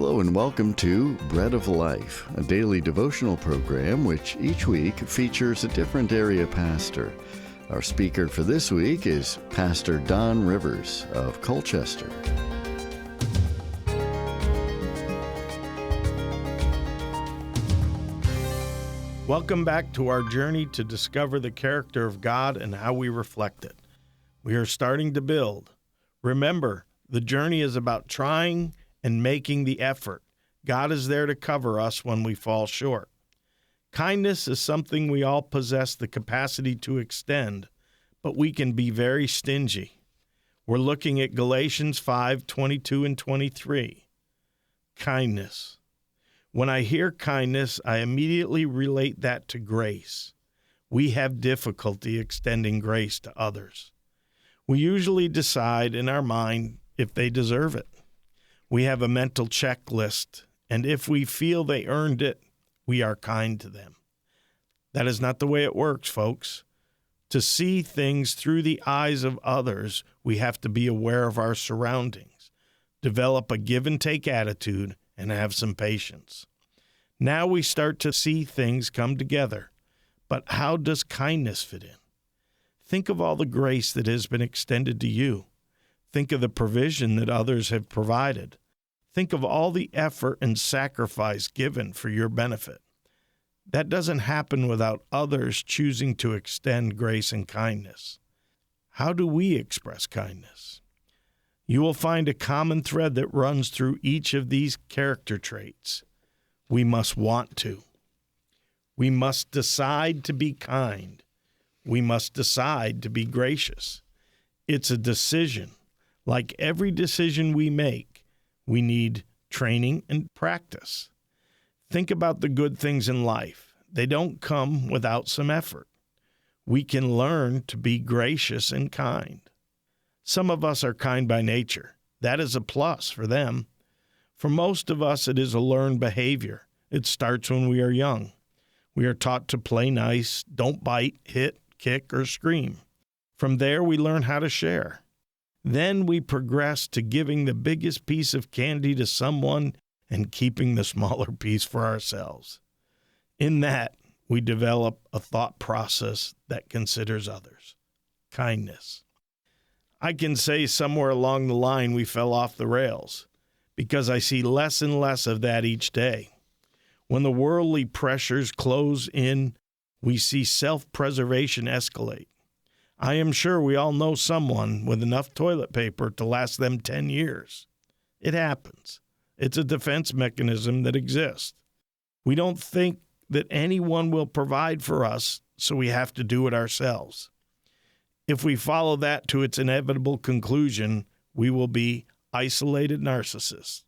Hello and welcome to Bread of Life, a daily devotional program which each week features a different area pastor. Our speaker for this week is Pastor Don Rivers of Colchester. Welcome back to our journey to discover the character of God and how we reflect it. We are starting to build. Remember, the journey is about trying and making the effort. God is there to cover us when we fall short. Kindness is something we all possess the capacity to extend, but we can be very stingy. We're looking at Galatians 5:22 and 23. Kindness. When I hear kindness, I immediately relate that to grace. We have difficulty extending grace to others. We usually decide in our mind if they deserve it. We have a mental checklist, and if we feel they earned it, we are kind to them. That is not the way it works, folks. To see things through the eyes of others, we have to be aware of our surroundings, develop a give-and-take attitude, and have some patience. Now we start to see things come together. But how does kindness fit in? Think of all the grace that has been extended to you. Think of the provision that others have provided. Think of all the effort and sacrifice given for your benefit. That doesn't happen without others choosing to extend grace and kindness. How do we express kindness? You will find a common thread that runs through each of these character traits. We must want to. We must decide to be kind. We must decide to be gracious. It's a decision. Like every decision we make, we need training and practice. Think about the good things in life. They don't come without some effort. We can learn to be gracious and kind. Some of us are kind by nature. That is a plus for them. For most of us, it is a learned behavior. It starts when we are young. We are taught to play nice, don't bite, hit, kick, or scream. From there, we learn how to share. Then we progress to giving the biggest piece of candy to someone and keeping the smaller piece for ourselves. In that, we develop a thought process that considers others. Kindness. I can say somewhere along the line we fell off the rails because I see less and less of that each day. When the worldly pressures close in, we see self-preservation escalate. I am sure we all know someone with enough toilet paper to last them 10 years. It happens. It's a defense mechanism that exists. We don't think that anyone will provide for us, so we have to do it ourselves. If we follow that to its inevitable conclusion, we will be isolated narcissists.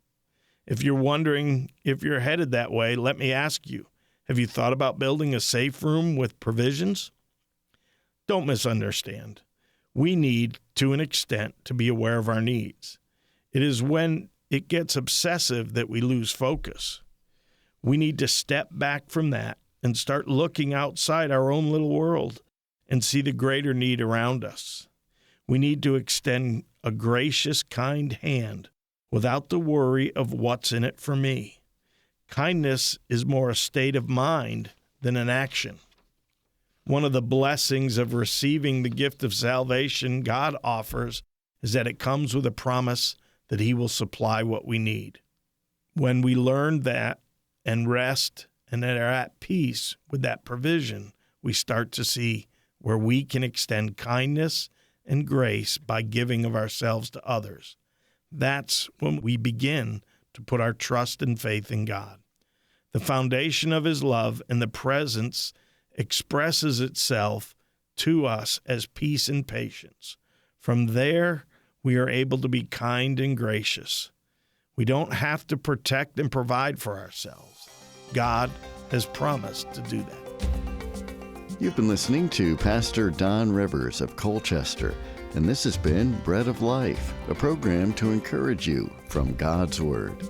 If you're wondering if you're headed that way, let me ask you, have you thought about building a safe room with provisions? Don't misunderstand. We need, to an extent, to be aware of our needs. It is when it gets obsessive that we lose focus. We need to step back from that and start looking outside our own little world and see the greater need around us. We need to extend a gracious, kind hand without the worry of what's in it for me. Kindness is more a state of mind than an action. One of the blessings of receiving the gift of salvation God offers is that it comes with a promise that He will supply what we need. When we learn that and rest and are at peace with that provision, we start to see where we can extend kindness and grace by giving of ourselves to others. That's when we begin to put our trust and faith in God. The foundation of His love and the presence expresses itself to us as peace and patience. From there, we are able to be kind and gracious. We don't have to protect and provide for ourselves. God has promised to do that. You've been listening to Pastor Don Rivers of Colchester, and this has been Bread of Life, a program to encourage you from God's Word.